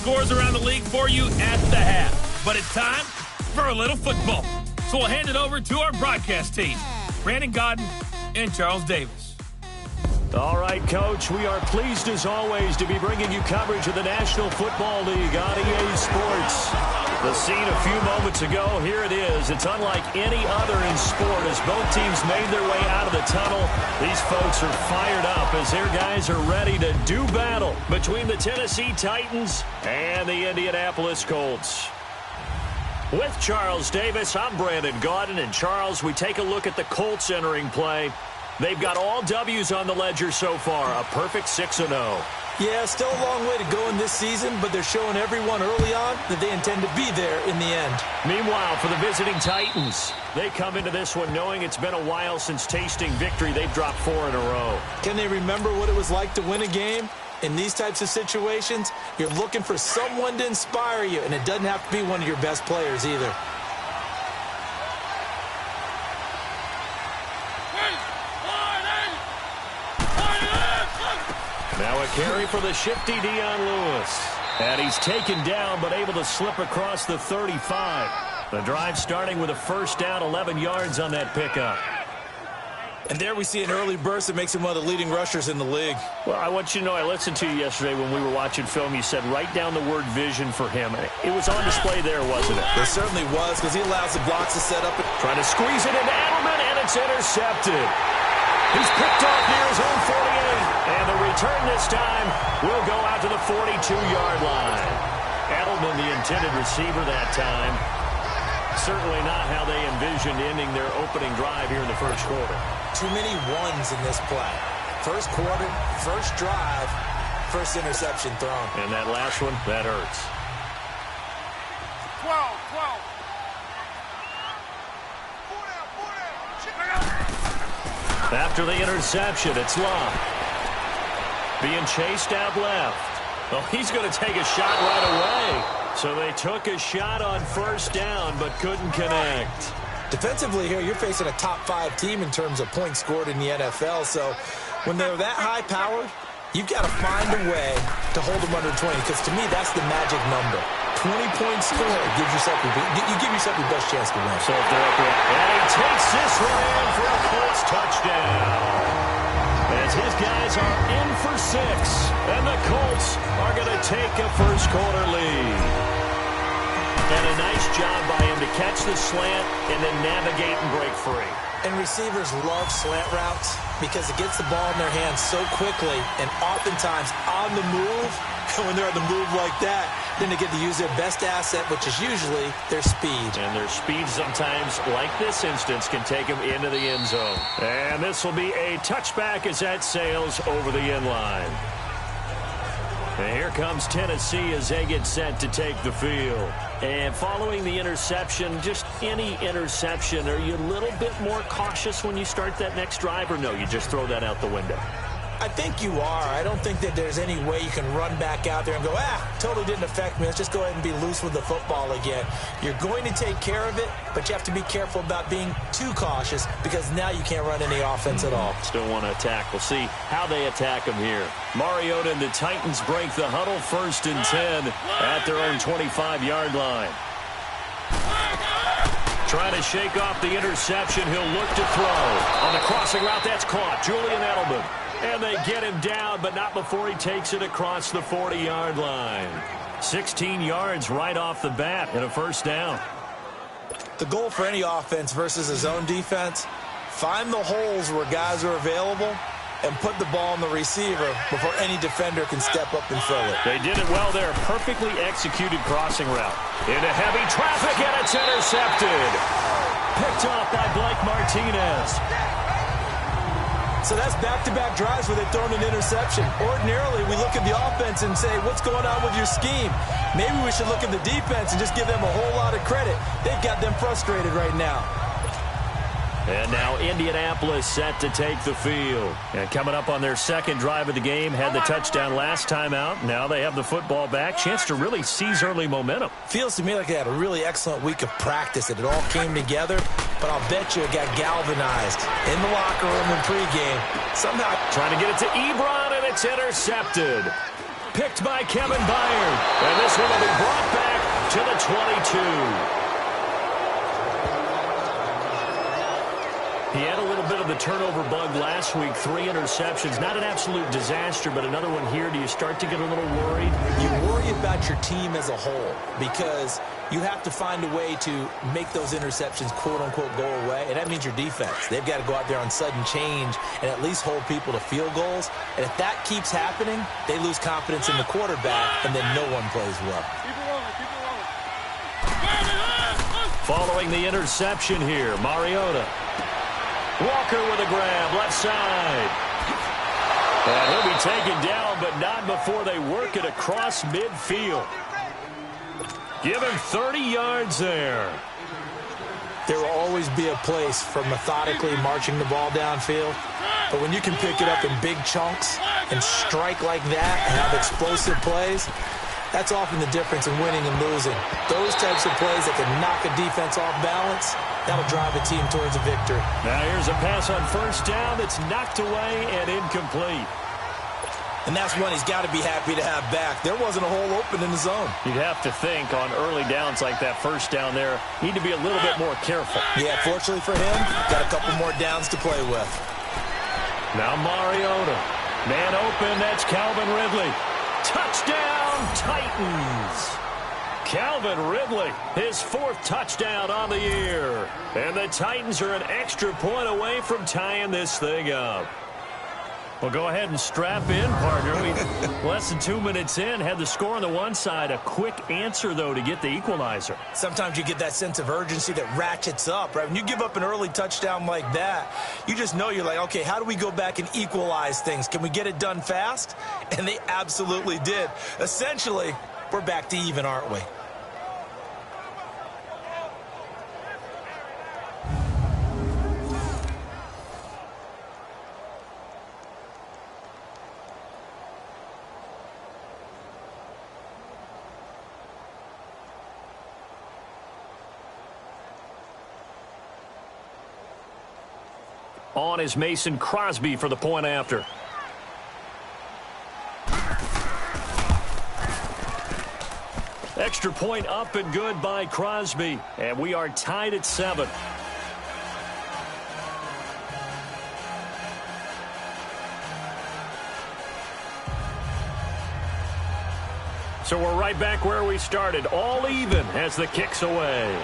scores around the league for you at the half. But it's time for a little football. So we'll hand it over to our broadcast team, Brandon Godden and Charles Davis. All right, Coach, we are pleased as always to be bringing you coverage of the National Football League on EA Sports. The scene a few moments ago, here it is. It's unlike any other in sport as both teams made their way out of the tunnel. These folks are fired up as their guys are ready to do battle between the Tennessee Titans and the Indianapolis Colts. With Charles Davis, I'm Brandon Godden. And Charles, we take a look at the Colts entering play. They've got all W's on the ledger so far, a perfect 6-0. Yeah, still a long way to go in this season, but they're showing everyone early on that they intend to be there in the end. Meanwhile, for the visiting Titans, they come into this one knowing it's been a while since tasting victory. They've dropped 4 in a row. Can they remember what it was like to win a game? In these types of situations, you're looking for someone to inspire you, and it doesn't have to be one of your best players either. Now a carry for the shifty Dion Lewis. And he's taken down but able to slip across the 35. The drive starting with a first down, 11 yards on that pickup. And there we see an early burst that makes him one of the leading rushers in the league. Well, I want you to know, I listened to you yesterday when we were watching film. You said write down the word vision for him. It was on display there, wasn't it? It certainly was, because he allows the blocks to set up. Trying to squeeze it into Edelman, and it's intercepted. He's picked off near his own 48. And the return this time will go out to the 42-yard line. Edelman, the intended receiver that time. Certainly not how they envisioned ending their opening drive here in the first quarter. Too many ones in this play. First quarter, first drive, first interception thrown. And that last one, that hurts. 12. After the interception, it's Long. Being chased out left. Well, he's going to take a shot right away. So they took a shot on first down, but couldn't connect. Defensively here, you're facing a top 5 team in terms of points scored in the NFL. So when they're that high-powered, you've got to find a way to hold them under 20. Because to me, that's the magic number. 20 points scored gives yourself you give yourself your best chance to win. So if they're up there, and he takes this one in for a Colts touchdown. As his guys are in for 6, and the Colts are going to take a first quarter lead. And a nice job by him to catch the slant and then navigate and break free. And receivers love slant routes because it gets the ball in their hands so quickly and oftentimes on the move. And when they're on the move like that, then they get to use their best asset, which is usually their speed. And their speed sometimes, like this instance, can take them into the end zone. And this will be a touchback as that sails over the end line. And here comes Tennessee as they get set to take the field. And following the interception, just any interception, are you a little bit more cautious when you start that next drive, or no, you just throw that out the window? I think you are. I don't think that there's any way you can run back out there and go, totally didn't affect me. Let's just go ahead and be loose with the football again. You're going to take care of it, but you have to be careful about being too cautious because now you can't run any offense at all. Still want to attack. We'll see how they attack them here. Mariota and the Titans break the huddle, 1st and 10 at their own 25-yard line. Trying to shake off the interception. He'll look to throw. On the crossing route, that's caught. Julian Edelman. And they get him down, but not before he takes it across the 40-yard line. 16 yards right off the bat and a first down. The goal for any offense versus a zone defense, find the holes where guys are available and put the ball on the receiver before any defender can step up and fill it. They did it well there. Perfectly executed crossing route. Into heavy traffic, and it's intercepted. Picked off by Blake Martinez. So that's back-to-back drives where they've thrown an interception. Ordinarily, we look at the offense and say, what's going on with your scheme? Maybe we should look at the defense and just give them a whole lot of credit. They've got them frustrated right now. And now Indianapolis set to take the field. And coming up on their second drive of the game, had the touchdown last time out. Now they have the football back. Chance to really seize early momentum. Feels to me like they had a really excellent week of practice. It all came together, but I'll bet you it got galvanized in the locker room in pregame. Somehow trying to get it to Ebron, and it's intercepted. picked by Kevin Byard. And this one will be brought back to the 22. He had a little bit of the turnover bug last week, 3 interceptions. Not an absolute disaster, but another one here. Do you start to get a little worried? You worry about your team as a whole because you have to find a way to make those interceptions, quote-unquote, go away, and that means your defense. They've got to go out there on sudden change and at least hold people to field goals. And if that keeps happening, they lose confidence in the quarterback, and then no one plays well. Following the interception here, Mariota. Walker with a grab, left side. And he'll be taken down, but not before they work it across midfield. Give him 30 yards there. There will always be a place for methodically marching the ball downfield. But when you can pick it up in big chunks and strike like that and have explosive plays, that's often the difference in winning and losing. Those types of plays that can knock a defense off balance, that'll drive a team towards a victory. Now here's a pass on first down that's knocked away and incomplete. And that's one he's got to be happy to have back. There wasn't a hole open in the zone. You'd have to think on early downs like that first down there, need to be a little bit more careful. Yeah, fortunately for him, got a couple more downs to play with. Now Mariota. Man open, that's Calvin Ridley. Touchdown, Titans. Calvin Ridley, his 4th touchdown on the year. And the Titans are an extra point away from tying this thing up. Well, go ahead and strap in, partner. We less than 2 minutes in, had the score on the one side. A quick answer, though, to get the equalizer. Sometimes you get that sense of urgency that ratchets up, right? When you give up an early touchdown like that, you just know you're like, okay, how do we go back and equalize things? Can we get it done fast? And they absolutely did. Essentially, we're back to even, aren't we? On is Mason Crosby for the point after. Extra point up and good by Crosby. And we are tied at 7. So we're right back where we started. All even as the kick's away.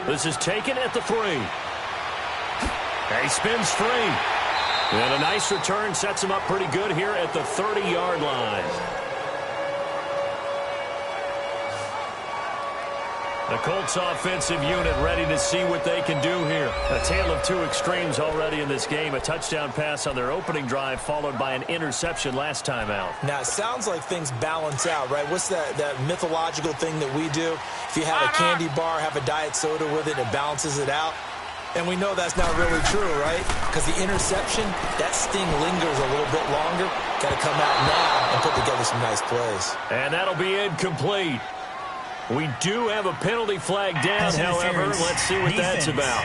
This is taken at the 3. And he spins free. And a nice return sets him up pretty good here at the 30-yard line. The Colts offensive unit ready to see what they can do here. A tale of 2 extremes already in this game. A touchdown pass on their opening drive followed by an interception last time out. Now, it sounds like things balance out, right? What's that mythological thing that we do? If you have a candy bar, have a diet soda with it, it balances it out. And we know that's not really true, right? Because the interception, that sting lingers a little bit longer. Got to come out now and put together some nice plays. And that'll be incomplete. We do have a penalty flag down, however. Let's see what that's about.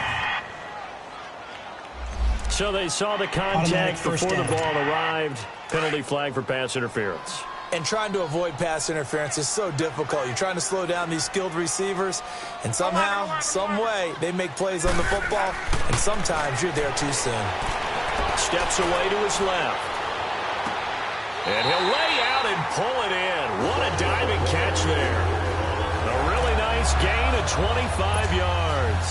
So they saw the contact before the ball arrived. Penalty flag for pass interference. And trying to avoid pass interference is so difficult. You're trying to slow down these skilled receivers, and somehow, some way, they make plays on the football, and sometimes you're there too soon. Steps away to his left. And he'll lay out and pull it in. What a diving catch there. A really nice gain of 25 yards.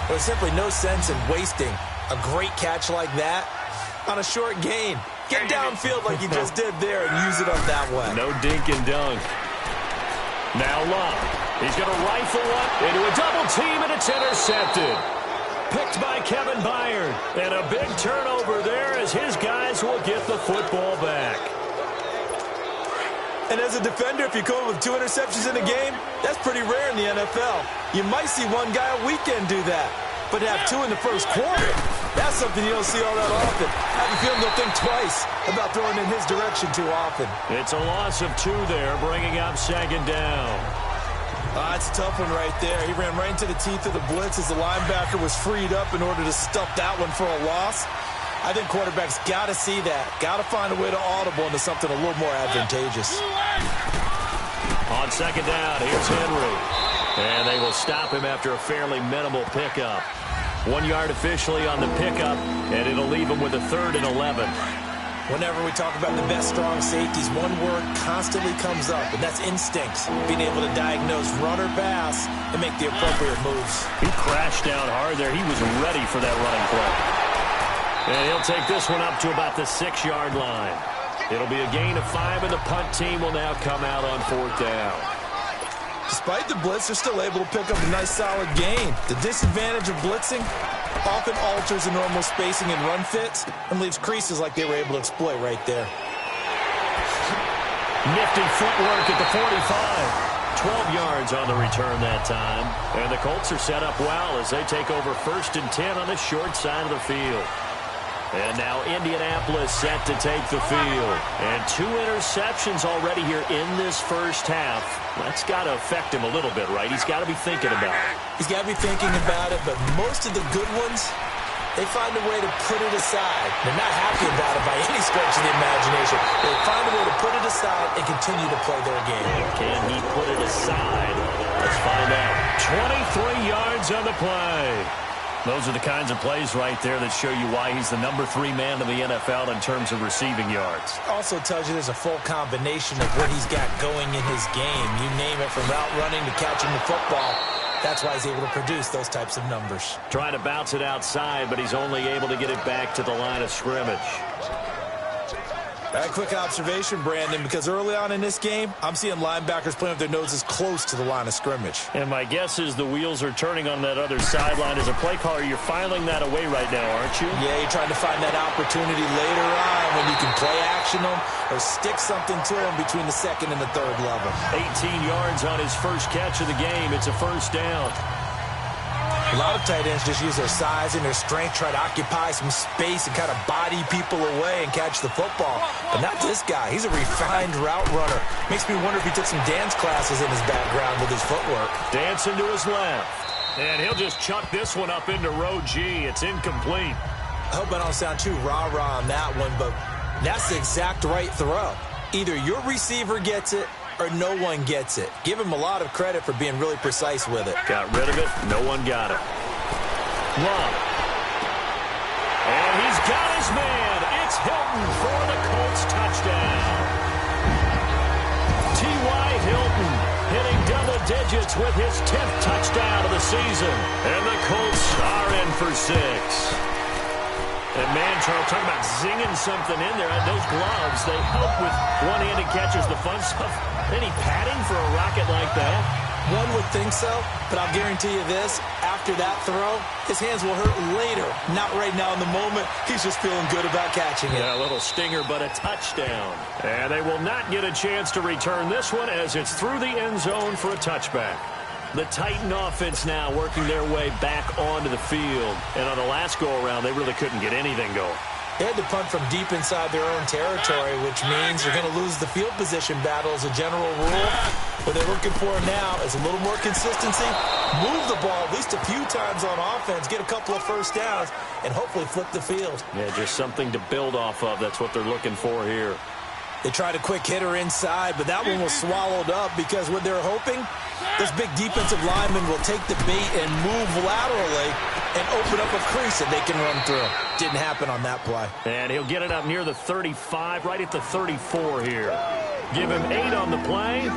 There's simply no sense in wasting a great catch like that on a short gain. Get downfield like you just did there and use it up that way. No dink and dunk. Now Love. He's going to rifle one into a double team, and it's intercepted. Picked by Kevin Byard. And a big turnover there as his guys will get the football back. And as a defender, if you come up with 2 interceptions in a game, that's pretty rare in the NFL. You might see one guy a weekend do that. But to have 2 in the first quarter, that's something you don't see all that often. I have a feeling they'll think twice about throwing in his direction too often. It's a loss of 2 there, bringing up 2nd down. That's a tough one right there. He ran right into the teeth of the blitz as the linebacker was freed up in order to stuff that one for a loss. I think quarterbacks got to see that. Got to find a way to audible into something a little more advantageous. On second down, here's Henry. And they will stop him after a fairly minimal pickup. 1 yard officially on the pickup, and it'll leave him with a 3rd and 11. Whenever we talk about the best strong safeties, one word constantly comes up, and that's instincts. Being able to diagnose run or pass and make the appropriate moves. He crashed down hard there. He was ready for that running play. And he'll take this one up to about the 6-yard line. It'll be a gain of 5, and the punt team will now come out on 4th down. Despite the blitz, they're still able to pick up a nice solid gain. The disadvantage of blitzing often alters the normal spacing and run fits and leaves creases like they were able to exploit right there. Nifty footwork at the 45. 12 yards on the return that time. And the Colts are set up well as they take over 1st and 10 on the short side of the field. And now Indianapolis set to take the field. And 2 interceptions already here in this first half. That's got to affect him a little bit, right? He's got to be thinking about it. He's got to be thinking about it, but most of the good ones, they find a way to put it aside. They're not happy about it by any stretch of the imagination. They find a way to put it aside and continue to play their game. Can he put it aside? Let's find out. 23 yards on the play. Those are the kinds of plays right there that show you why he's the number 3 man in the NFL in terms of receiving yards. Also tells you there's a full combination of what he's got going in his game. You name it, from route running to catching the football. That's why he's able to produce those types of numbers. Trying to bounce it outside, but he's only able to get it back to the line of scrimmage. A quick observation, Brandon, because early on in this game, I'm seeing linebackers playing with their noses close to the line of scrimmage. And my guess is the wheels are turning on that other sideline. As a play caller, you're filing that away right now, aren't you? Yeah, you're trying to find that opportunity later on when you can play action them or stick something to them between the 2nd and the 3rd level. 18 yards on his first catch of the game. It's a 1st down. A lot of tight ends just use their size and their strength, try to occupy some space and kind of body people away and catch the football. But not this guy. He's a refined route runner. Makes me wonder if he took some dance classes in his background with his footwork. Dancing to his left. And he'll just chuck this one up into row G. It's incomplete. I hope I don't sound too rah-rah on that one, but that's the exact right throw. Either your receiver gets it or no one gets it. Give him a lot of credit for being really precise with it. Got rid of it. No one got it. Long. And he's got his man. It's Hilton for the Colts touchdown. T.Y. Hilton hitting double digits with his 10th touchdown of the season. And the Colts are in for 6. And man, Charles, talking about zinging something in there. Those gloves, they help with one-handed catches, the fun stuff. Any padding for a rocket like that? One would think so, but I'll guarantee you this. After that throw, his hands will hurt later. Not right now in the moment. He's just feeling good about catching it. Yeah, a little stinger, but a touchdown. And they will not get a chance to return this one as it's through the end zone for a touchback. The Titan offense now working their way back onto the field. And on the last go-around, they really couldn't get anything going. They had to punt from deep inside their own territory, which means you're going to lose the field position battle as a general rule. What they're looking for now is a little more consistency, move the ball at least a few times on offense, get a couple of 1st downs, and hopefully flip the field. Yeah, just something to build off of. That's what they're looking for here. They tried a quick hitter inside, but that one was swallowed up because what they're hoping, those big defensive linemen will take the bait and move laterally and open up a crease that they can run through. Didn't happen on that play. And he'll get it up near the 35, right at the 34 here. Give him 8 on the play,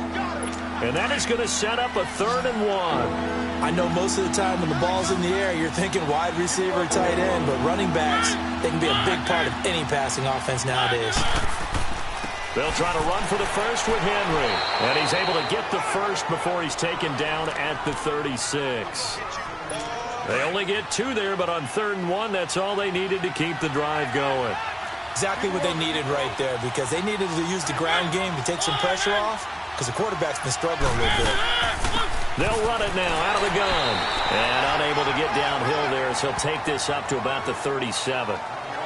and that is going to set up a 3rd and 1. I know most of the time when the ball's in the air, you're thinking wide receiver, tight end, but running backs, they can be a big part of any passing offense nowadays. They'll try to run for the first with Henry. And he's able to get the first before he's taken down at the 36. They only get 2 there, but on 3rd and 1, that's all they needed to keep the drive going. Exactly what they needed right there, because they needed to use the ground game to take some pressure off, because the quarterback's been struggling a little bit. They'll run it now out of the gun. And unable to get downhill there as he'll take this up to about the 37.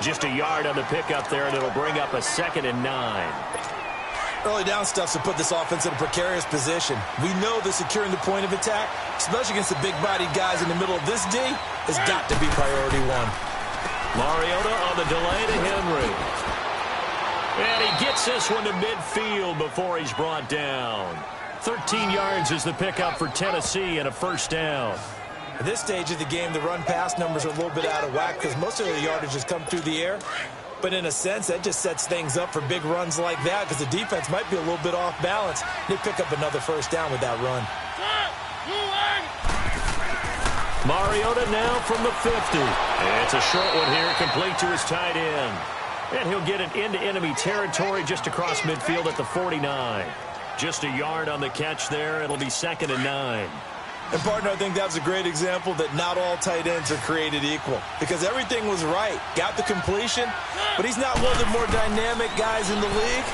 Just a yard on the pickup there, and it'll bring up a 2nd and 9. Early down stuffs to put this offense in a precarious position. We know that securing the point of attack, especially against the big-bodied guys in the middle of this D, has got to be priority 1. Mariota on the delay to Henry. And he gets this one to midfield before he's brought down. 13 yards is the pickup for Tennessee and a first down. At this stage of the game, the run-pass numbers are a little bit out of whack because most of the yardage has come through the air. But in a sense, that just sets things up for big runs like that because the defense might be a little bit off balance. They pick up another first down with that run. Mariota now from the 50. It's a short one here, complete to his tight end. And he'll get it into enemy territory just across midfield at the 49. Just a yard on the catch there. It'll be 2nd and 9. And, partner, I think that's a great example that not all tight ends are created equal because everything was right. Got the completion, but he's not one of the more dynamic guys in the league.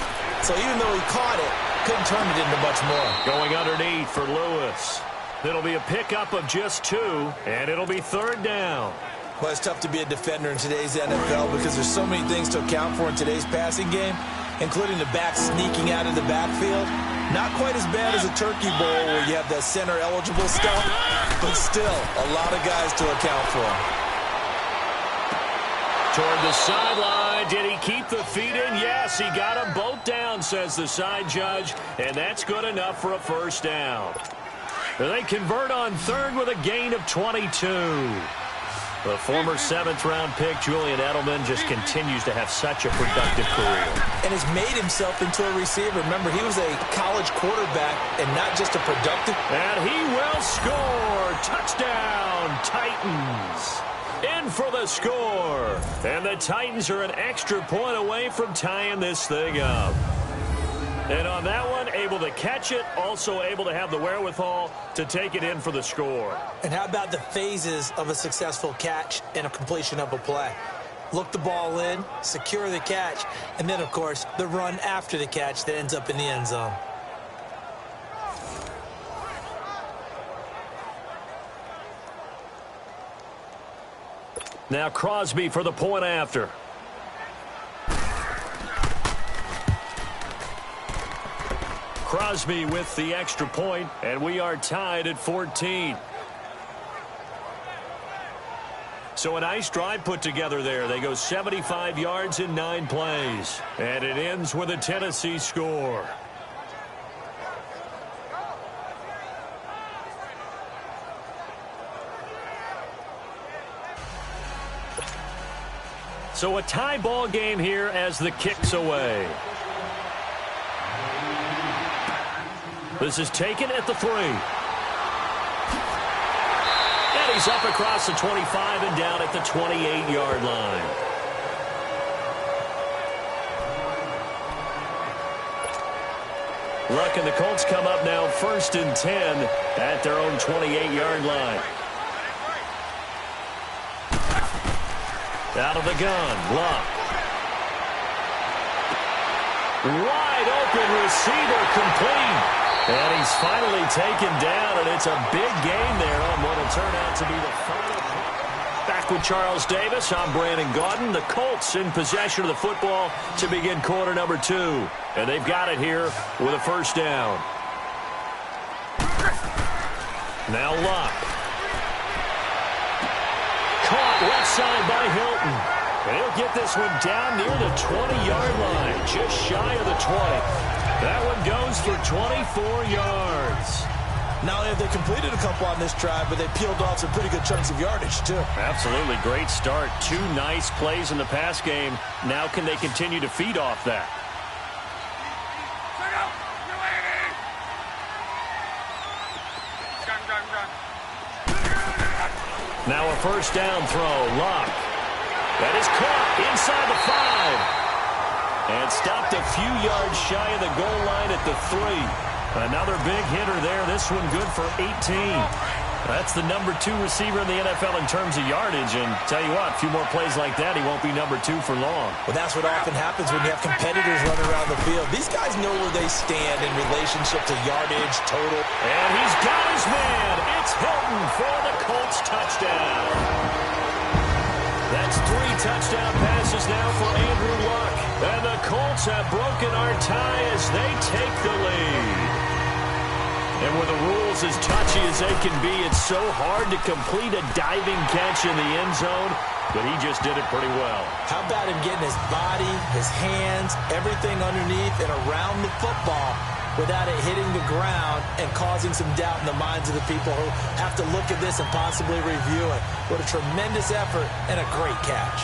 So even though he caught it, couldn't turn it into much more. Going underneath for Lewis. It'll be a pickup of just 2, and it'll be 3rd down. Well, it's tough to be a defender in today's NFL because there's so many things to account for in today's passing game, including the back sneaking out of the backfield. Not quite as bad as a turkey bowl where you have that center-eligible stuff, but still a lot of guys to account for. Toward the sideline. Did he keep the feet in? Yes, he got them both down, says the side judge, and that's good enough for a first down. They convert on 3rd with a gain of 22. The former 7th-round pick, Julian Edelman, just continues to have such a productive career. And has made himself into a receiver. Remember, he was a college quarterback and not just a productive. And he will score. Touchdown, Titans. In for the score. And the Titans are an extra point away from tying this thing up. And on that one, able to catch it, also able to have the wherewithal to take it in for the score. And how about the phases of a successful catch and a completion of a play? Look the ball in, secure the catch, and then, of course, the run after the catch that ends up in the end zone. Now Crosby for the point after. Crosby with the extra point, and we are tied at 14. So a nice drive put together there. They go 75 yards in 9 plays, and it ends with a Tennessee score. So a tie ball game here as the kick's away. This is taken at the 3. And he's up across the 25 and down at the 28-yard line. Luck and the Colts come up now 1st and 10 at their own 28-yard line. Out of the gun, Luck. Wide open receiver complete. And he's finally taken down, and it's a big game there on what will turn out to be the final. Back with Charles Davis, I'm Brandon Gaudin. The Colts in possession of the football to begin quarter number 2. And they've got it here with a first down. Now Luck. Caught left side by Hilton. And he'll get this one down near the 20-yard line, just shy of the 20. That one goes for 24 yards. Not only have they completed a couple on this drive, but they peeled off some pretty good chunks of yardage, too. Absolutely. Great start. 2 nice plays in the pass game. Now can they continue to feed off that? Now a first down throw. Luck. That is caught inside the 5. And stopped a few yards shy of the goal line at the 3. Another big hitter there. This one good for 18. That's the number 2 receiver in the NFL in terms of yardage. And tell you what, a few more plays like that, he won't be number 2 for long. Well, that's what often happens when you have competitors running around the field. These guys know where they stand in relationship to yardage, total. And he's got his man. It's Hilton for the Colts touchdown. That's 3 touchdown passes now for Andrew Luck. And the Colts have broken our tie as they take the lead. And with the rules as touchy as they can be, it's so hard to complete a diving catch in the end zone. but he just did it pretty well. How about him getting his body, his hands, everything underneath and around the football without it hitting the ground and causing some doubt in the minds of the people who have to look at this and possibly review it. What a tremendous effort and a great catch.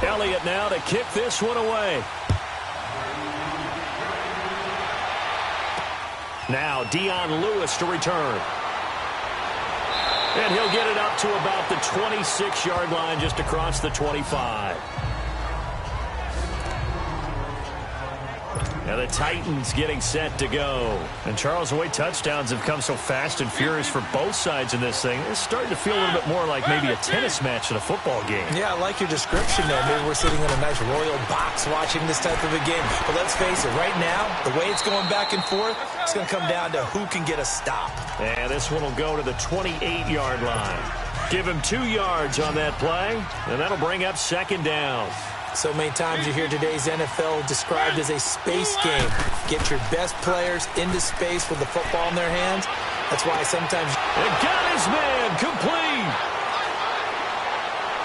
Elliott now to kick this one away. Now Dion Lewis to return. And he'll get it up to about the 26-yard line, just across the 25. Now the Titans getting set to go. And Charles, the way touchdowns have come so fast and furious for both sides in this thing, it's starting to feel a little bit more like maybe a tennis match in a football game. Yeah, I like your description there. Maybe we're sitting in a nice royal box watching this type of a game. But let's face it, right now, the way it's going back and forth, it's going to come down to who can get a stop. And this one will go to the 28-yard line. Give him 2 yards on that play, and that'll bring up second down. So many times you hear today's NFL described as a space game. Get your best players into space with the football in their hands. That's why sometimes... And got his man complete.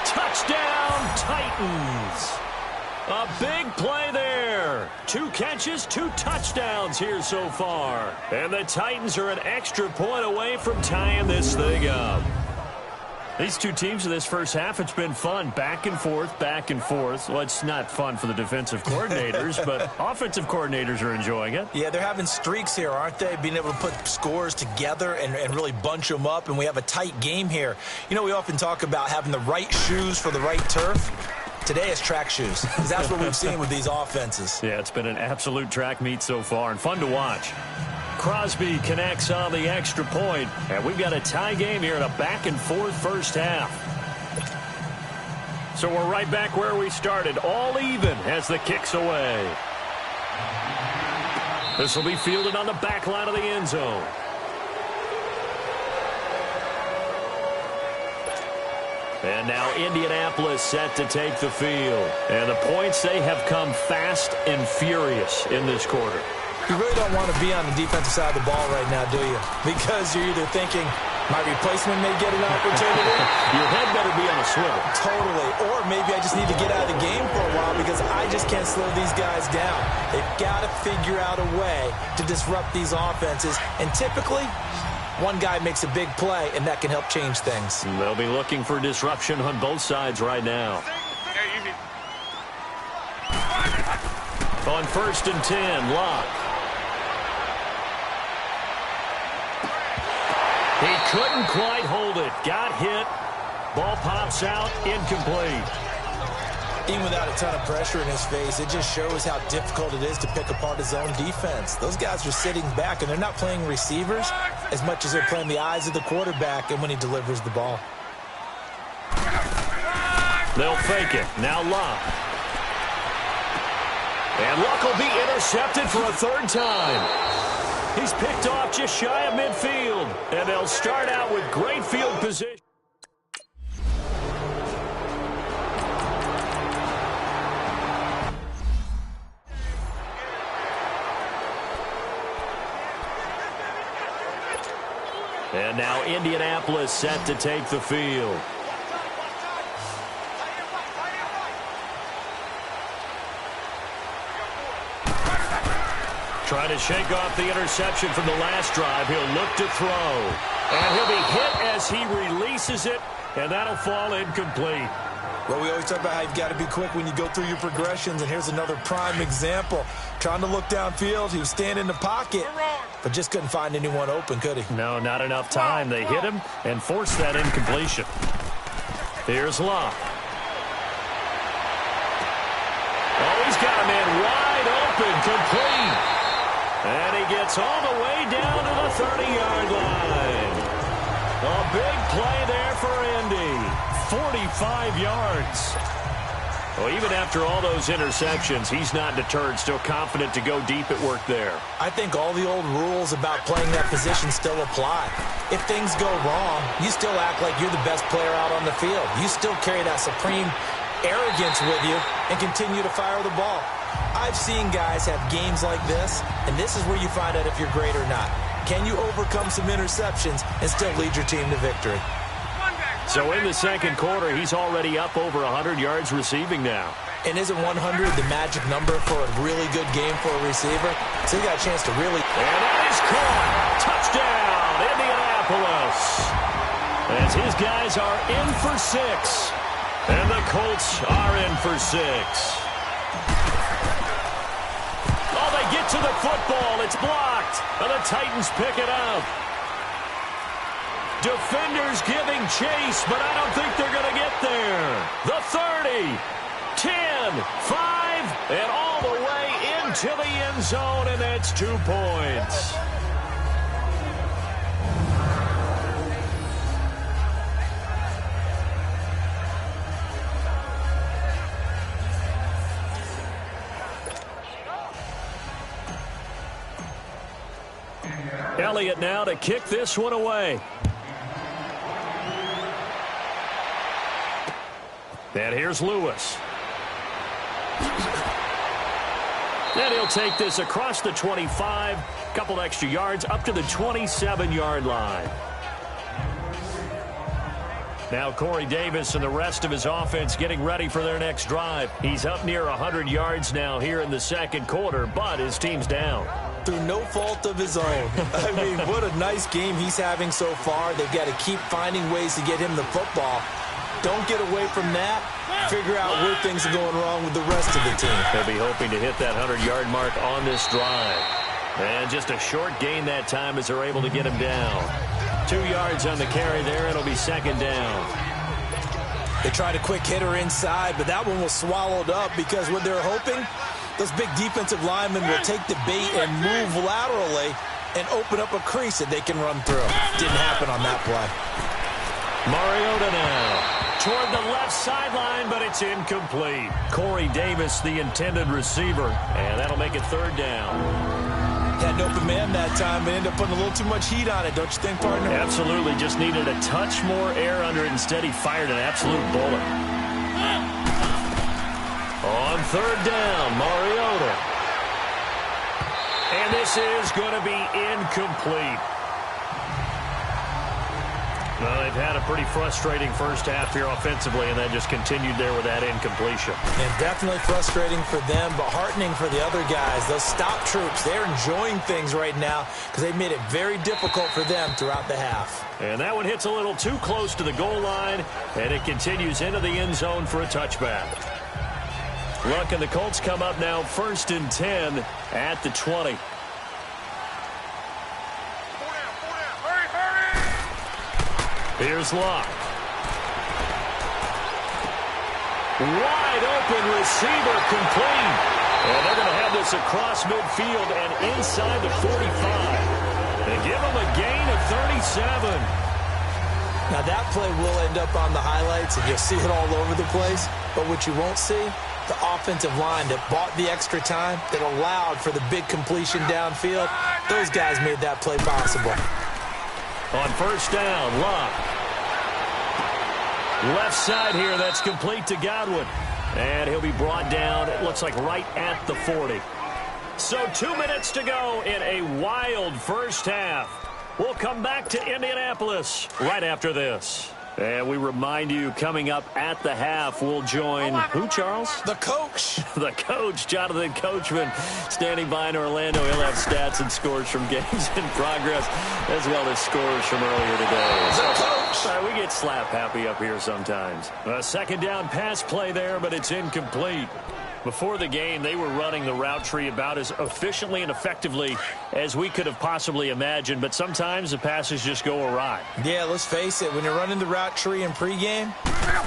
Touchdown, Titans. A big play there. 2 catches, 2 touchdowns here so far. And the Titans are an extra point away from tying this thing up. These two teams in this first half, it's been fun. Back and forth, back and forth. Well, it's not fun for the defensive coordinators, but offensive coordinators are enjoying it. Yeah, they're having streaks here, aren't they? Being able to put scores together and really bunch them up, and we have a tight game here. You know, we often talk about having the right shoes for the right turf. Today it's track shoes, because that's what we've seen with these offenses. Yeah, it's been an absolute track meet so far, and fun to watch. Crosby connects on the extra point, and we've got a tie game here in a back-and-forth first half. So we're right back where we started, all even as the kick's away. This will be fielded on the back line of the end zone. And now Indianapolis set to take the field. And the points, they have come fast and furious in this quarter. You really don't want to be on the defensive side of the ball right now, do you? Because you're either thinking, my replacement may get an opportunity. Your head better be on a swivel. Totally. Or maybe I just need to get out of the game for a while because I just can't slow these guys down. They've got to figure out a way to disrupt these offenses. And typically, one guy makes a big play, and that can help change things. They'll be looking for disruption on both sides right now. On 1st and 10, Locke. He couldn't quite hold it. Got hit. Ball pops out. Incomplete. Even without a ton of pressure in his face, it just shows how difficult it is to pick apart his own defense. Those guys are sitting back, and they're not playing receivers as much as they're playing the eyes of the quarterback and when he delivers the ball. They'll fake it. Now Locke. And Locke will be intercepted for a 3rd time. He's picked off just shy of midfield. And they'll start out with great field position. And now Indianapolis set to take the field. Trying to shake off the interception from the last drive. He'll look to throw. And he'll be hit as he releases it, and that'll fall incomplete. Well, we always talk about how you've got to be quick when you go through your progressions, and here's another prime example. Trying to look downfield, he was standing in the pocket, but just couldn't find anyone open, could he? No, not enough time. They hit him and forced that incompletion. Here's Locke. Oh, he's got a man wide open, complete. And he gets all the way down to the 30-yard line. A big play there for Indy. 45 yards. Well, even after all those interceptions, he's not deterred, still confident to go deep at work there. I think all the old rules about playing that position still apply. If things go wrong, you still act like you're the best player out on the field. You still carry that supreme arrogance with you and continue to fire the ball. I've seen guys have games like this, and this is where you find out if you're great or not. Can you overcome some interceptions and still lead your team to victory? So in the second quarter, he's already up over 100 yards receiving now. And isn't 100 the magic number for a really good game for a receiver? So he got a chance to really... And that is caught. Touchdown, Indianapolis. As his guys are in for 6. And the Colts are in for 6. Oh, they get to the football. It's blocked. And the Titans pick it up. Defenders giving chase, but I don't think they're going to get there. The 30, 10, 5, and all the way into the end zone, and that's 2 points. Elliott now to kick this one away. And here's Lewis. And he'll take this across the 25, couple extra yards up to the 27-yard line. Now Corey Davis and the rest of his offense getting ready for their next drive. He's up near 100 yards now here in the second quarter, but his team's down. Through no fault of his own. I mean, what a nice game he's having so far. They've got to keep finding ways to get him the football. Don't get away from that. Figure out where things are going wrong with the rest of the team. They'll be hoping to hit that 100-yard mark on this drive. And just a short gain that time as they're able to get him down. 2 yards on the carry there. It'll be second down. They tried a quick hitter inside, but that one was swallowed up because what they're hoping, those big defensive linemen will take the bait and move laterally and open up a crease that they can run through. Didn't happen on that play. Mariota now toward the left sideline, but it's incomplete. Corey Davis, the intended receiver, and that'll make it third down. Had an open man that time, but ended up putting a little too much heat on it, don't you think, partner? Absolutely. Just needed a touch more air under it. Instead, he fired an absolute bullet. On third down, Mariota. And this is going to be incomplete. Well, they've had a pretty frustrating first half here offensively, and that just continued there with that incompletion. And definitely frustrating for them, but heartening for the other guys. Those stop troops, they're enjoying things right now because they've made it very difficult for them throughout the half. And that one hits a little too close to the goal line, and it continues into the end zone for a touchback. Luck and the Colts come up now 1st and 10 at the 20. Here's Luck. Wide open receiver complete. And they're going to have this across midfield and inside the 45. They give them a gain of 37. Now that play will end up on the highlights, and you'll see it all over the place. But what you won't see, the offensive line that bought the extra time, that allowed for the big completion downfield, those guys made that play possible. On first down, Luck. Left side here, that's complete to Godwin. And he'll be brought down, it looks like right at the 40. So 2 minutes to go in a wild first half. We'll come back to Indianapolis right after this. And we remind you, coming up at the half, we'll join who, Charles? The coach. The coach, Jonathan Coachman, standing by in Orlando. He'll have stats and scores from games in progress, as well as scores from earlier today. The coach. We get slap happy up here sometimes. A second down pass play there, but it's incomplete. Before the game, they were running the route tree about as efficiently and effectively as we could have possibly imagined, but sometimes the passes just go awry. Yeah, let's face it, when you're running the route tree in pregame,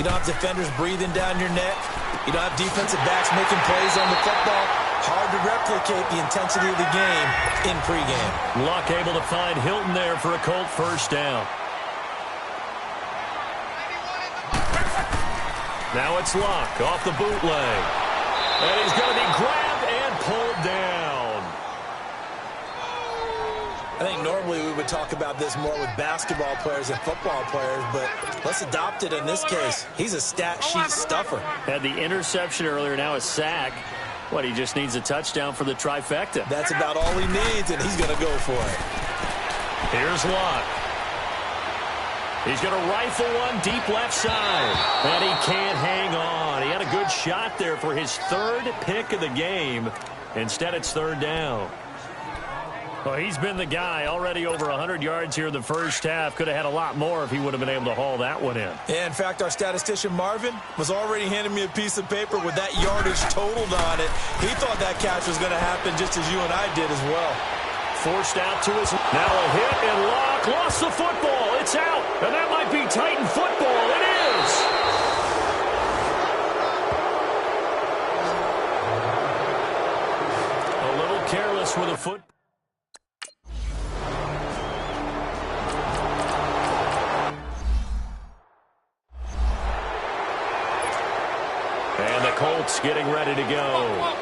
you don't have defenders breathing down your neck. You don't have defensive backs making plays on the football. Hard to replicate the intensity of the game in pregame. Luck able to find Hilton there for a Colt first down. Now it's Luck off the bootleg. And he's going to be grabbed and pulled down. I think normally we would talk about this more with basketball players and football players, but let's adopt it in this case. He's a stat sheet stuffer. Had the interception earlier, now a sack. What, he just needs a touchdown for the trifecta. That's about all he needs, and he's going to go for it. Here's Luck. He's going to rifle one deep left side. And he can't hang on. He had a good shot there for his third pick of the game. Instead, it's third down. Well, he's been the guy, already over 100 yards here in the first half. Could have had a lot more if he would have been able to haul that one in. Yeah, in fact, our statistician Marvin was already handing me a piece of paper with that yardage totaled on it. He thought that catch was going to happen just as you and I did as well. Forced out to his... Now a hit, and Locke lost the football. It's out, and that might be Titan football. It is! A little careless with a foot. And the Colts getting ready to go.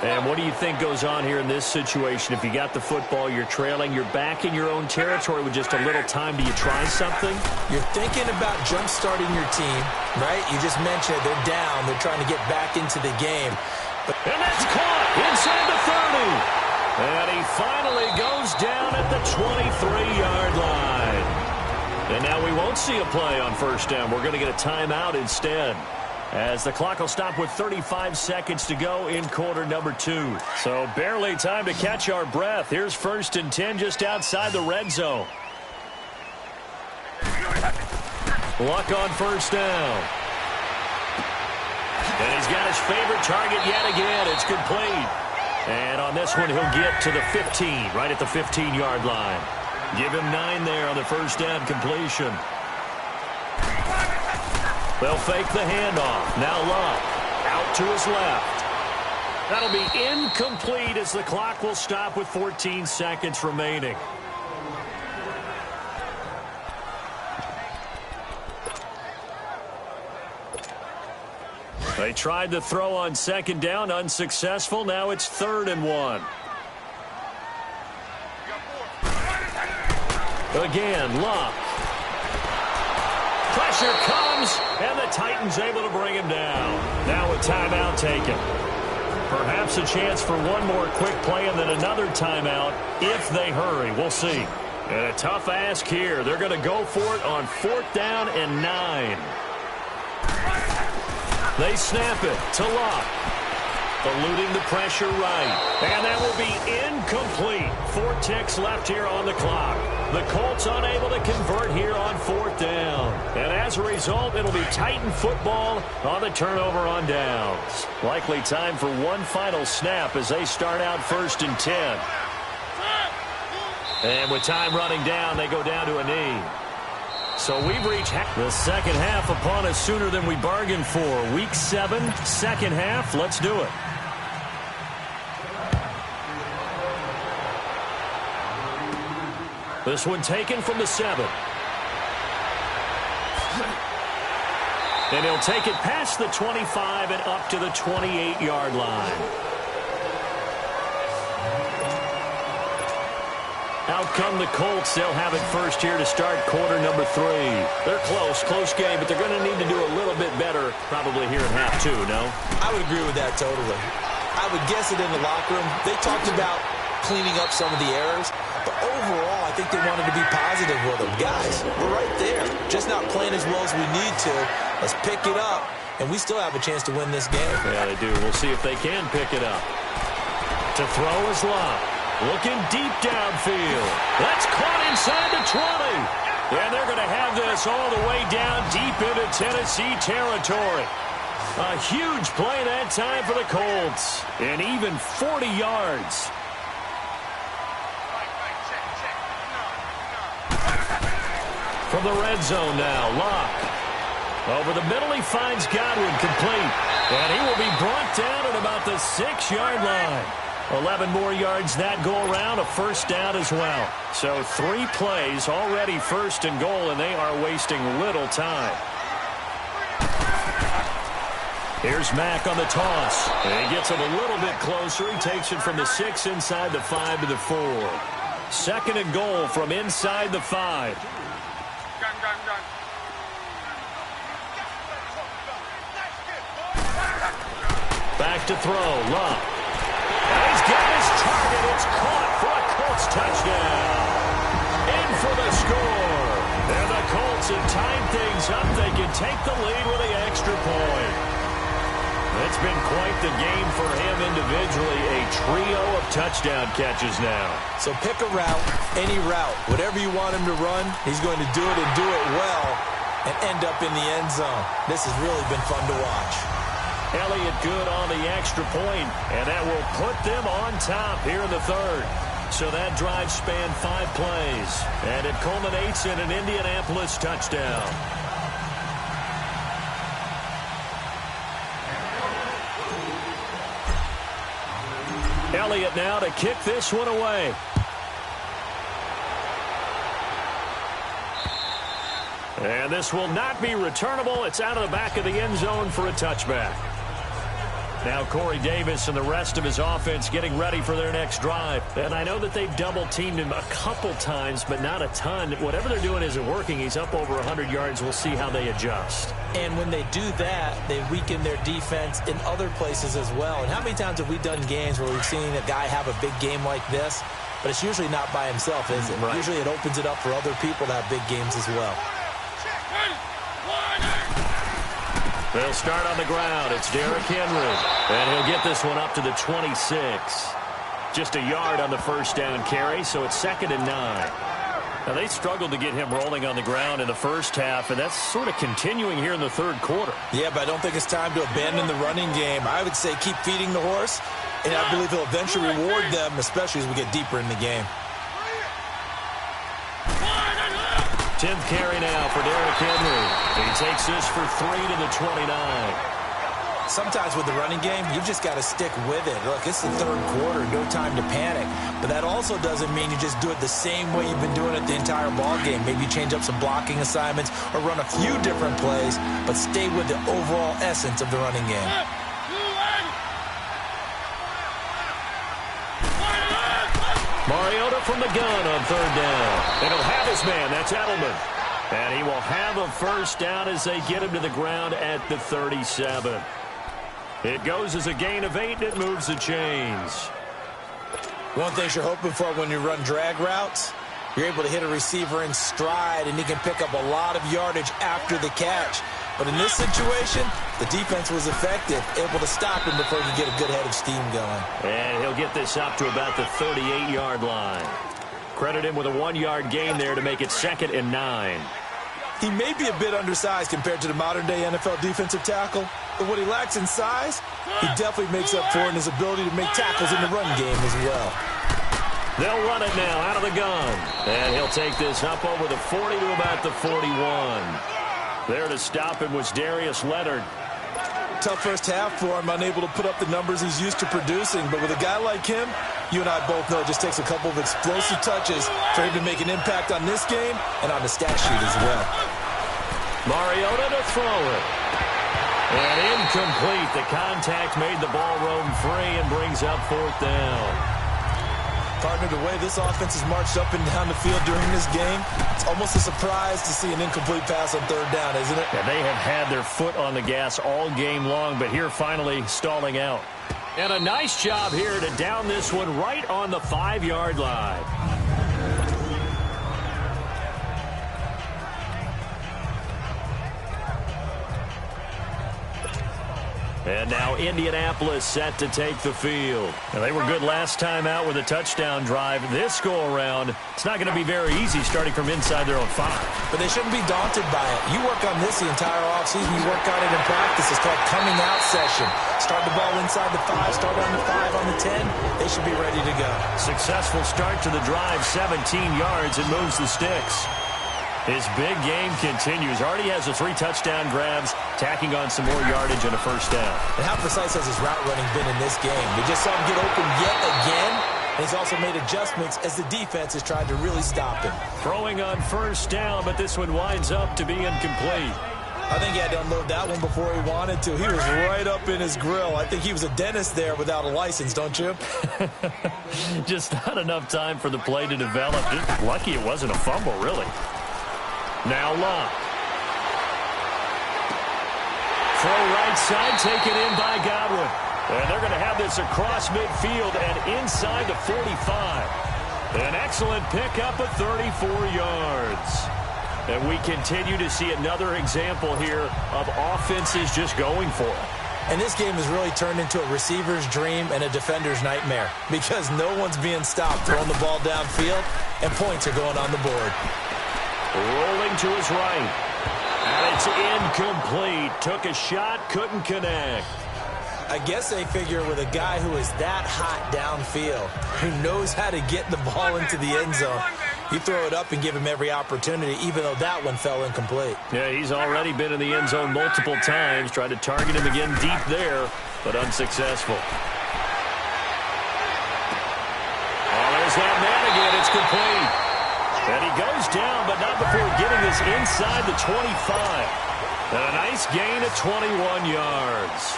And what do you think goes on here in this situation? If you got the football, you're trailing, you're back in your own territory with just a little time. Do you try something? You're thinking about jump-starting your team, right? You just mentioned they're down. They're trying to get back into the game. And that's caught inside the 30. And he finally goes down at the 23-yard line. And now we won't see a play on first down. We're going to get a timeout instead, as the clock will stop with 35 seconds to go in quarter number 2. So barely time to catch our breath. Here's 1st and 10 just outside the red zone. Luck on first down. And he's got his favorite target yet again. It's complete. And on this one, he'll get to the 15, right at the 15-yard line. Give him 9 there on the first down completion. They'll fake the handoff. Now Luck out to his left. That'll be incomplete as the clock will stop with 14 seconds remaining. They tried to throw on second down, unsuccessful. Now it's 3rd and 1. Again, Luck. Pressure comes, and the Titans able to bring him down. Now a timeout taken. Perhaps a chance for one more quick play and then another timeout if they hurry. We'll see. And a tough ask here. They're going to go for it on 4th down and 9. They snap it to Luck. Eluding the pressure right. And that will be incomplete. 4 ticks left here on the clock. The Colts unable to convert here on 4th down. And as a result, it'll be Titan football on the turnover on downs. Likely time for one final snap as they start out 1st and 10. And with time running down, they go down to a knee. So we've reached the second half upon us sooner than we bargained for. Week 7, second half. Let's do it. This one taken from the 7. And he'll take it past the 25 and up to the 28-yard line. Out come the Colts. They'll have it first here to start quarter number 3. They're close game, but they're going to need to do a little bit better probably here in half 2, no? I would agree with that totally. I would guess it in the locker room. They talked about cleaning up some of the errors, but overall, I think they wanted to be positive with them. Guys, we're right there, just not playing as well as we need to. Let's pick it up, and we still have a chance to win this game. Yeah, they do. We'll see if they can pick it up. To throw is Luck. Looking deep downfield. That's caught inside the 20. And they're going to have this all the way down deep into Tennessee territory. A huge play that time for the Colts. And even 40 yards. From the red zone now, Luck. Over the middle, he finds Godwin complete. And he will be brought down at about the 6-yard line. 11 more yards that go around, a first down as well. So 3 plays already 1st and goal, and they are wasting little time. Here's Mack on the toss. And he gets it a little bit closer. He takes it from the 6 inside the 5 to the 4. 2nd and goal from inside the 5. Back to throw. Love. And he's got his target. It's caught for a Colts touchdown. In for the score. And the Colts have tied things up. They can take the lead with the extra point. It's been quite the game for him individually. A trio of touchdown catches now. So pick a route, any route. Whatever you want him to run, he's going to do it and do it well and end up in the end zone. This has really been fun to watch. Elliott good on the extra point, and that will put them on top here in the 3rd. So that drive spanned 5 plays, and it culminates in an Indianapolis touchdown. Elliott now to kick this one away. And this will not be returnable. It's out of the back of the end zone for a touchback. Now Corey Davis and the rest of his offense getting ready for their next drive. And I know that they've double-teamed him a couple times, but not a ton. Whatever they're doing isn't working. He's up over 100 yards. We'll see how they adjust. And when they do that, they weaken their defense in other places as well. And how many times have we done games where we've seen a guy have a big game like this? But it's usually not by himself, is it? Right. Usually it opens it up for other people to have big games as well. They'll start on the ground. It's Derrick Henry. And he'll get this one up to the 26. Just a yard on the first down carry, so it's 2nd and 9. Now, they struggled to get him rolling on the ground in the first half, and that's sort of continuing here in the 3rd quarter. Yeah, but I don't think it's time to abandon the running game. I would say keep feeding the horse, and I believe he'll eventually reward them, especially as we get deeper in the game. 10th carry now for Derrick Henry. He takes this for 3 to the 29. Sometimes with the running game, you've just got to stick with it. Look, it's the 3rd quarter, no time to panic. But that also doesn't mean you just do it the same way you've been doing it the entire ball game. Maybe change up some blocking assignments or run a few different plays, but stay with the overall essence of the running game. Mariota from the gun on 3rd down. And he'll have his man. That's Edelman. And he will have a first down as they get him to the ground at the 37. It goes as a gain of 8, and it moves the chains. One thing you're hoping for when you run drag routes, you're able to hit a receiver in stride, and he can pick up a lot of yardage after the catch. But in this situation, the defense was effective, able to stop him before he could get a good head of steam going. And he'll get this up to about the 38-yard line. Credit him with a 1-yard gain there to make it 2nd and 9. He may be a bit undersized compared to the modern-day NFL defensive tackle, but what he lacks in size, he definitely makes up for in his ability to make tackles in the run game as well. They'll run it now out of the gun. And he'll take this up over the 40 to about the 41. There to stop him was Darius Leonard. Tough first half for him, unable to put up the numbers he's used to producing. But with a guy like him, you and I both know it just takes a couple of explosive touches for him to make an impact on this game and on the stat sheet as well. Mariota to throw it. And incomplete. The contact made the ball roam free and brings up 4th down. Partner, the way this offense has marched up and down the field during this game, it's almost a surprise to see an incomplete pass on 3rd down, isn't it? Yeah, they have had their foot on the gas all game long, but here finally stalling out. And a nice job here to down this one right on the 5-yard line. And now Indianapolis set to take the field. Now, they were good last time out with a touchdown drive. This go-around, it's not going to be very easy starting from inside their own 5. But they shouldn't be daunted by it. You work on this the entire offseason. You work on it in practice. It's called coming out session. Start the ball inside the 5, start on the 5, on the 10. They should be ready to go. Successful start to the drive, 17 yards, and moves the sticks. His big game continues. Already has the 3 touchdown grabs, tacking on some more yardage and a first down. And how precise has his route running been in this game? We just saw him get open yet again. And he's also made adjustments as the defense has tried to really stop him. Throwing on first down, but this one winds up to be incomplete. I think he had to unload that one before he wanted to. He was right up in his grill. I think he was a dentist there without a license, don't you? Just not enough time for the play to develop. Just lucky it wasn't a fumble, really. Now Locke. Throw right side, taken in by Godwin. And they're going to have this across midfield and inside the 45. An excellent pickup of 34 yards. And we continue to see another example here of offenses just going for it. And this game has really turned into a receiver's dream and a defender's nightmare because no one's being stopped throwing the ball downfield, and points are going on the board. Rolling to his right. And it's incomplete. Took a shot, couldn't connect. I guess they figure with a guy who is that hot downfield, who knows how to get the ball into the end zone, you throw it up and give him every opportunity, even though that one fell incomplete. Yeah, he's already been in the end zone multiple times. Tried to target him again deep there, but unsuccessful. Oh, there's that man again. It's complete. And he goes down, but not before getting this inside the 25. And a nice gain of 21 yards.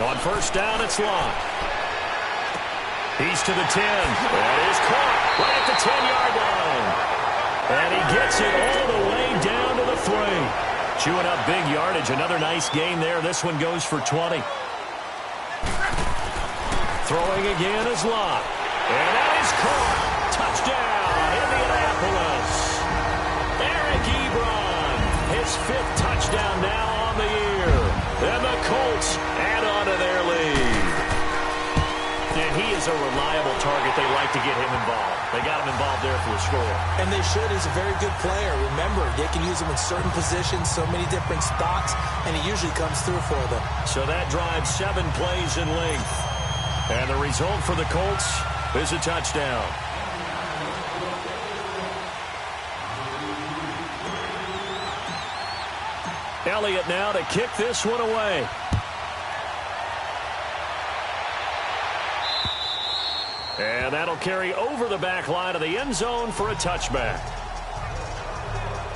On first down, it's Locke. He's to the 10. That is caught right at the 10-yard line. And he gets it all the way down to the 3. Chewing up big yardage. Another nice gain there. This one goes for 20. Throwing again is Locke. And that is caught. Touchdown, Indianapolis. Eric Ebron, his 5th touchdown now on the year. And the Colts add on to their lead. And he is a reliable target. They like to get him involved. They got him involved there for the score. And they should. He's a very good player. Remember, they can use him in certain positions, so many different spots, and he usually comes through for them. So that drives 7 plays in length. And the result for the Colts is a touchdown. Elliott now to kick this one away. And that'll carry over the back line of the end zone for a touchback.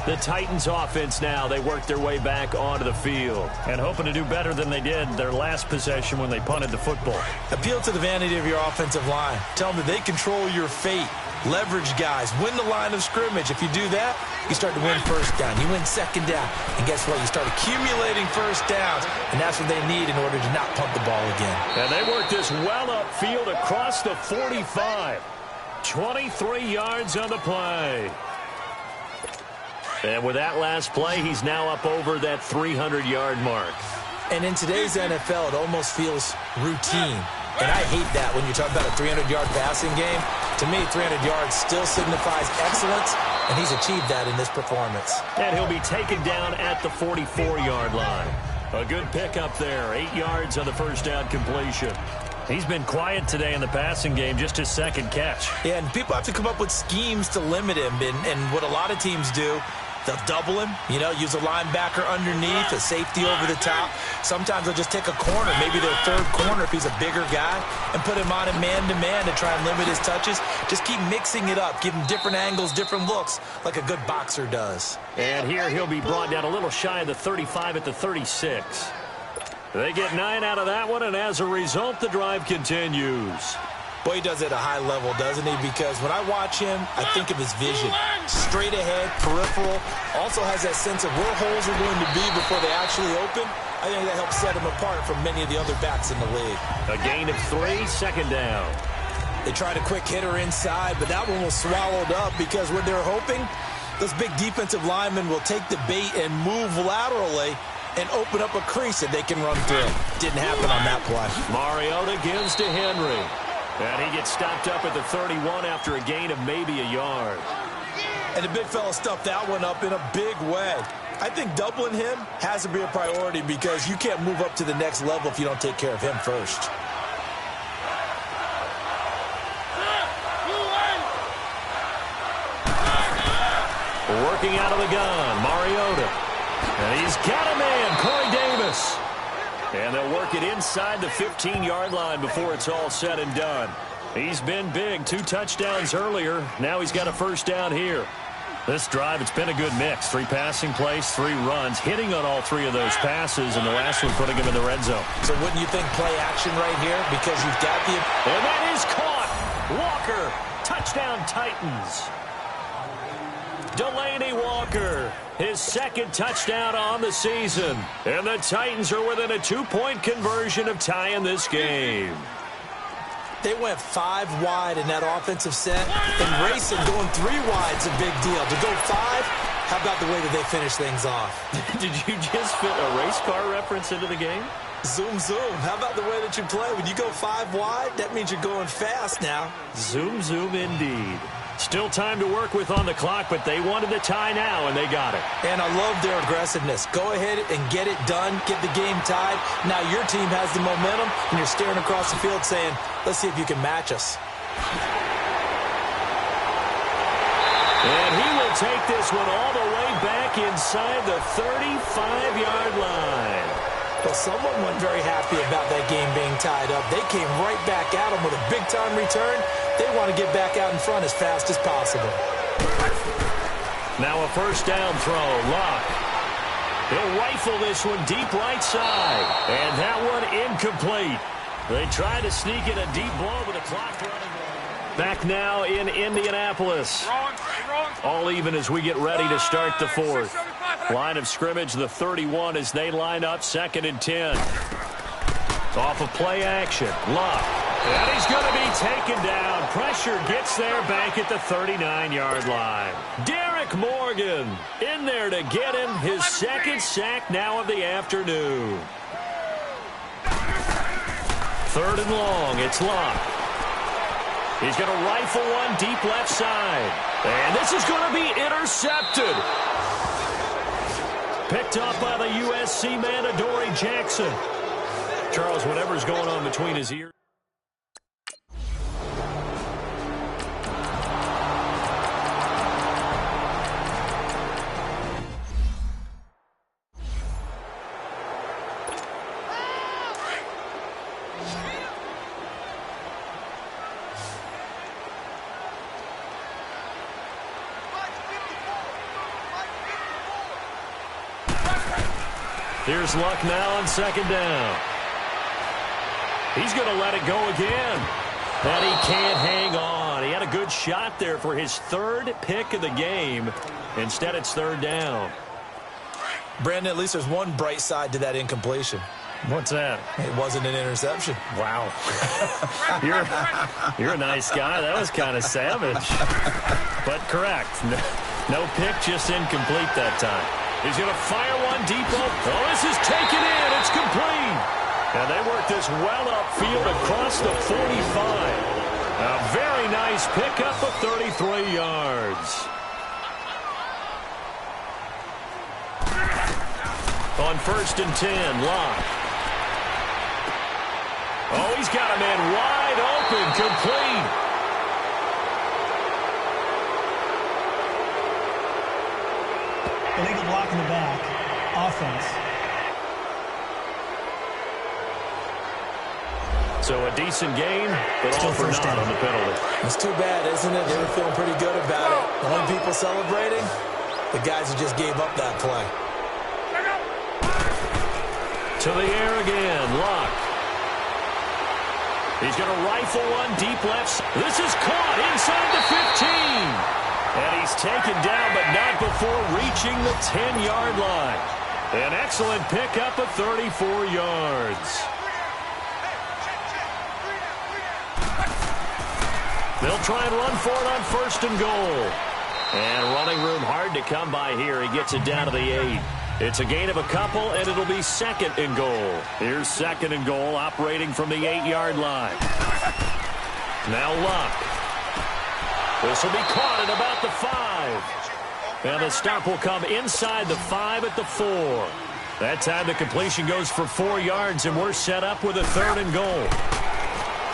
The Titans offense now, they work their way back onto the field and hoping to do better than they did their last possession when they punted the football. Appeal to the vanity of your offensive line. Tell them that they control your fate. Leverage guys. Win the line of scrimmage. If you do that, you start to win first down. You win second down. And guess what? You start accumulating first downs. And that's what they need in order to not punt the ball again. And they work this well upfield across the 45. 23 yards on the play. And with that last play, he's now up over that 300-yard mark. And in today's NFL, it almost feels routine. And I hate that when you talk about a 300-yard passing game. To me, 300 yards still signifies excellence, and he's achieved that in this performance. And he'll be taken down at the 44-yard line. A good pickup there. 8 yards on the first down completion. He's been quiet today in the passing game, just his second catch. Yeah, and people have to come up with schemes to limit him. And what a lot of teams do, they'll double him, use a linebacker underneath, a safety over the top. Sometimes they'll just take a corner, maybe their third corner if he's a bigger guy, and put him on a man-to-man to try and limit his touches. Just keep mixing it up, give him different angles, different looks, like a good boxer does. And here he'll be brought down a little shy of the 35 at the 36. They get 9 out of that one, and as a result, the drive continues. Boy, he does it at a high level, doesn't he? Because when I watch him, I think of his vision. Straight ahead, peripheral. Also has that sense of where holes are going to be before they actually open. I think that helps set him apart from many of the other backs in the league. A gain of 3, second down. They tried a quick hitter inside, but that one was swallowed up because what they're hoping, those big defensive linemen will take the bait and move laterally and open up a crease that they can run through. Didn't happen on that play. Mariota gives to Henry. And he gets stopped up at the 31 after a gain of maybe a yard. And the big fella stuffed that one up in a big way. I think doubling him has to be a priority because you can't move up to the next level if you don't take care of him first. Working out of the gun, Mariota. And he's got a man, Corey Davis. And they'll work it inside the 15-yard line before it's all said and done. He's been big, 2 touchdowns earlier. Now he's got a first down here. This drive, it's been a good mix. 3 passing plays, 3 runs, hitting on all 3 of those passes, and the last one putting him in the red zone. So wouldn't you think play action right here? Because you've got the... And that is caught. Walker, touchdown Titans. Delaney Walker, his 2nd touchdown on the season. And the Titans are within a 2-point conversion of tying this game. They went 5 wide in that offensive set, and racing going 3 wide's a big deal. To go 5, how about the way that they finish things off? Did you just fit a race car reference into the game? Zoom, zoom. How about the way that you play? When you go 5 wide, that means you're going fast now. Zoom, zoom indeed. Still time to work with on the clock, but they wanted the tie now, and they got it. And I love their aggressiveness. Go ahead and get it done. Get the game tied. Now your team has the momentum, and you're staring across the field saying, let's see if you can match us. And he will take this one all the way back inside the 35-yard line. Well, someone wasn't very happy about that game being tied up. They came right back at him with a big-time return. They want to get back out in front as fast as possible. Now a first down throw. Locke. He'll rifle this one deep right side. And that one incomplete. They try to sneak in a deep blow, but the clock running. Back now in Indianapolis. All even as we get ready to start the 4th. Line of scrimmage, the 31 as they line up 2nd and 10. Off of play action. Locke. And he's going to be taken down. Pressure gets there back at the 39-yard line. Derek Morgan in there to get him his 2nd sack now of the afternoon. 3rd and long. It's Locke. He's going to rifle one deep left side. And this is going to be intercepted. Picked up by the USC man, Adoree Jackson. Charles, whatever's going on between his ears. Here's Luck now on 2nd down. He's going to let it go again. But he can't hang on. He had a good shot there for his 3rd pick of the game. Instead, it's 3rd down. Brandon, at least there's one bright side to that incompletion. What's that? It wasn't an interception. Wow. You're a nice guy. That was kind of savage. But correct. No pick, just incomplete that time. He's going to fire one deep. Oh, this is taken in. It's complete. And they work this well upfield across the 45. A very nice pickup of 33 yards. On 1st and 10, Locke. Oh, he's got a man wide open, complete. Illegal block in the back. Offense. So a decent game, but Still all for first naught down on the penalty. It's too bad, isn't it? They were feeling pretty good about it. The only people celebrating, the guys who just gave up that play. To the air again, Locke. He's going to rifle one deep left. This is caught inside the 15. And he's taken down, but not before reaching the 10-yard line. An excellent pickup of 34 yards. They'll try and run for it on 1st and goal. And running room hard to come by here. He gets it down to the 8. It's a gain of a couple, and it'll be 2nd and goal. Here's 2nd and goal, operating from the 8-yard line. Now Locke. This will be caught at about the 5. And the stop will come inside the 5 at the 4. That time the completion goes for 4 yards, and we're set up with a 3rd and goal.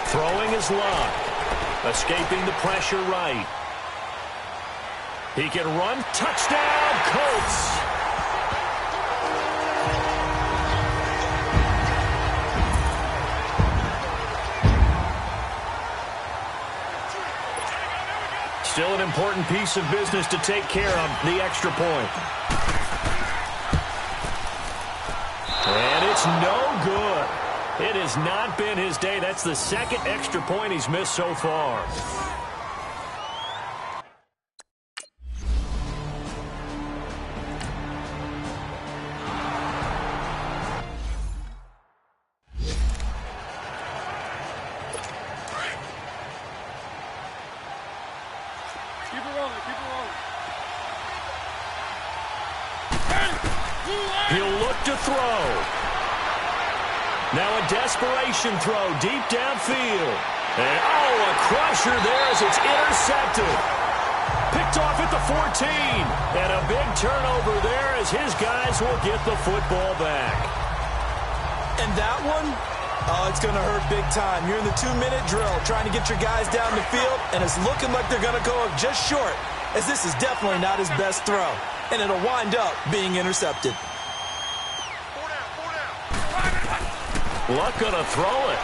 Throwing is Locke. Escaping the pressure right. He can run. Touchdown, Colts. Still an important piece of business to take care of, the extra point. And it's no good. It has not been his day. That's the second extra point he's missed so far. He'll look to throw. Now a desperation throw deep downfield. And, oh, a crusher there as it's intercepted. Picked off at the 14. And a big turnover there as his guys will get the football back. And that one, oh, it's going to hurt big time. You're in the 2-minute drill trying to get your guys down the field, and it's looking like they're going to go just short, as this is definitely not his best throw. And it'll wind up being intercepted. Luck gonna throw it.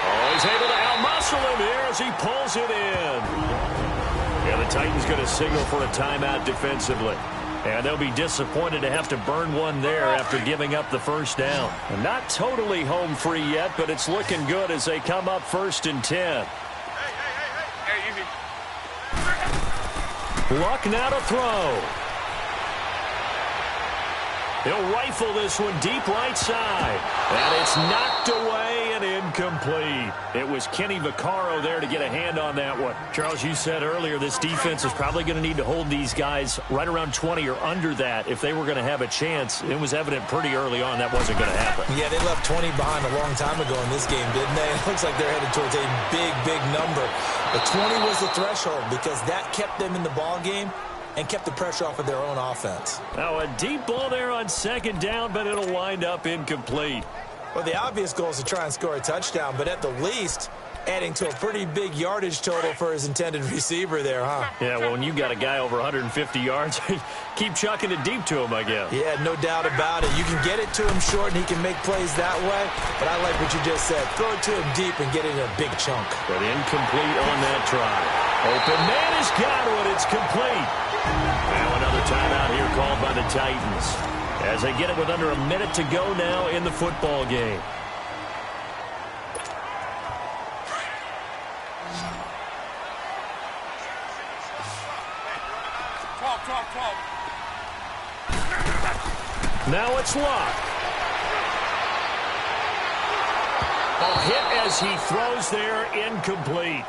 Oh, he's able to outmuscle him here as he pulls it in. Yeah, the Titans gonna signal for a timeout defensively. And they'll be disappointed to have to burn one there after giving up the first down. And not totally home free yet, but it's looking good as they come up 1st and 10. Luck now to throw. He'll rifle this one deep right side. And it's knocked away and incomplete. It was Kenny Vaccaro there to get a hand on that one. Charles, you said earlier this defense is probably going to need to hold these guys right around 20 or under that if they were going to have a chance. It was evident pretty early on that wasn't going to happen. Yeah, they left 20 behind a long time ago in this game, didn't they? It looks like they're headed towards a big, big number. But 20 was the threshold because that kept them in the ball game and kept the pressure off of their own offense. Now a deep ball there on 2nd down, but it'll wind up incomplete. Well, the obvious goal is to try and score a touchdown, but at the least, adding to a pretty big yardage total for his intended receiver there, huh? Yeah, well, when you got a guy over 150 yards, keep chucking it deep to him, I guess. Yeah, no doubt about it. You can get it to him short, and he can make plays that way, but I like what you just said. Throw it to him deep and get it in a big chunk. But incomplete on that try. Open man has got one. It's complete. Now another timeout here called by the Titans as they get it with under a minute to go now in the football game. Now it's Luck. A hit as he throws there, incomplete.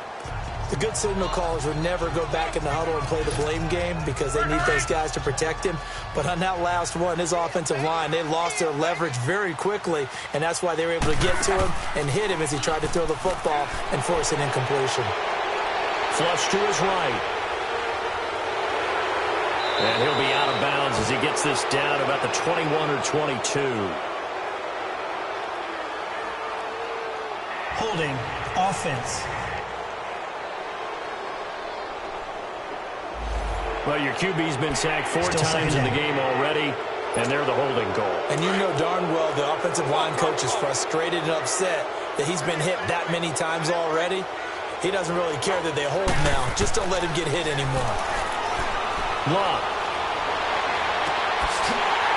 The good signal callers would never go back in the huddle and play the blame game because they need those guys to protect him. But on that last one, his offensive line, they lost their leverage very quickly, and that's why they were able to get to him and hit him as he tried to throw the football and force an incompletion. Flush to his right. And he'll be out of bounds as he gets this down about the 21 or 22. Holding offense. Well, your QB's been sacked 4 times in the game already, and they're the holding goal. And you know darn well the offensive line coach is frustrated and upset that he's been hit that many times already. He doesn't really care that they hold now. Just don't let him get hit anymore. Luck.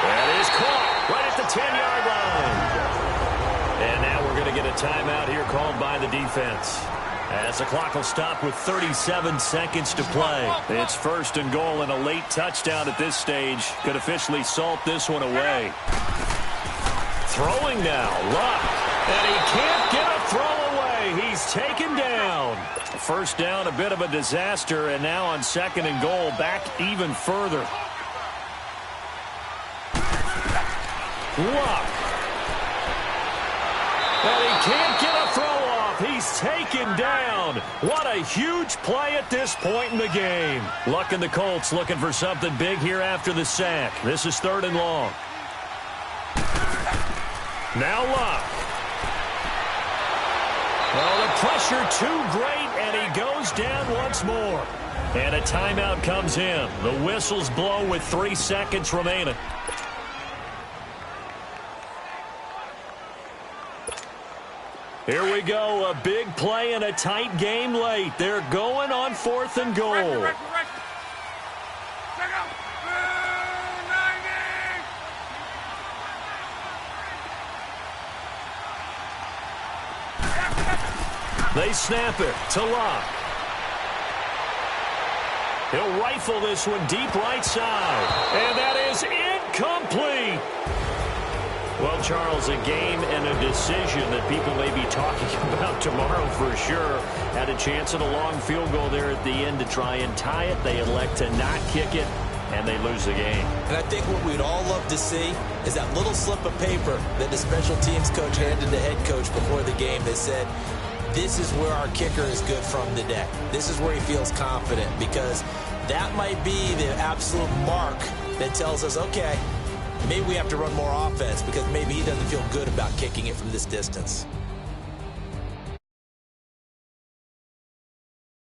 That is caught right at the 10-yard line. And now we're going to get a timeout here called by the defense. As the clock will stop with 37 seconds to play. It's 1st and goal, and a late touchdown at this stage could officially salt this one away. Throwing now, Luck. And he can't get a throw away. He's taken down. 1st down, a bit of a disaster, and now on 2nd and goal, back even further. Luck. And he can't get a throw off. He's taken down. What a huge play at this point in the game. Luck and the Colts looking for something big here after the sack. This is 3rd and long. Now Luck. Well, the pressure too great, and he goes down once more. And a timeout comes in. The whistles blow with 3 seconds remaining. Here we go, a big play and a tight game late. They're going on 4th and goal. They snap it to Locke. He'll rifle this one deep right side. And that is incomplete. Well, Charles, a game and a decision that people may be talking about tomorrow for sure. Had a chance at a long field goal there at the end to try and tie it. They elect to not kick it, and they lose the game. And I think what we'd all love to see is that little slip of paper that the special teams coach handed the head coach before the game that said, this is where our kicker is good from today. This is where he feels confident, because that might be the absolute mark that tells us, okay, maybe we have to run more offense because maybe he doesn't feel good about kicking it from this distance.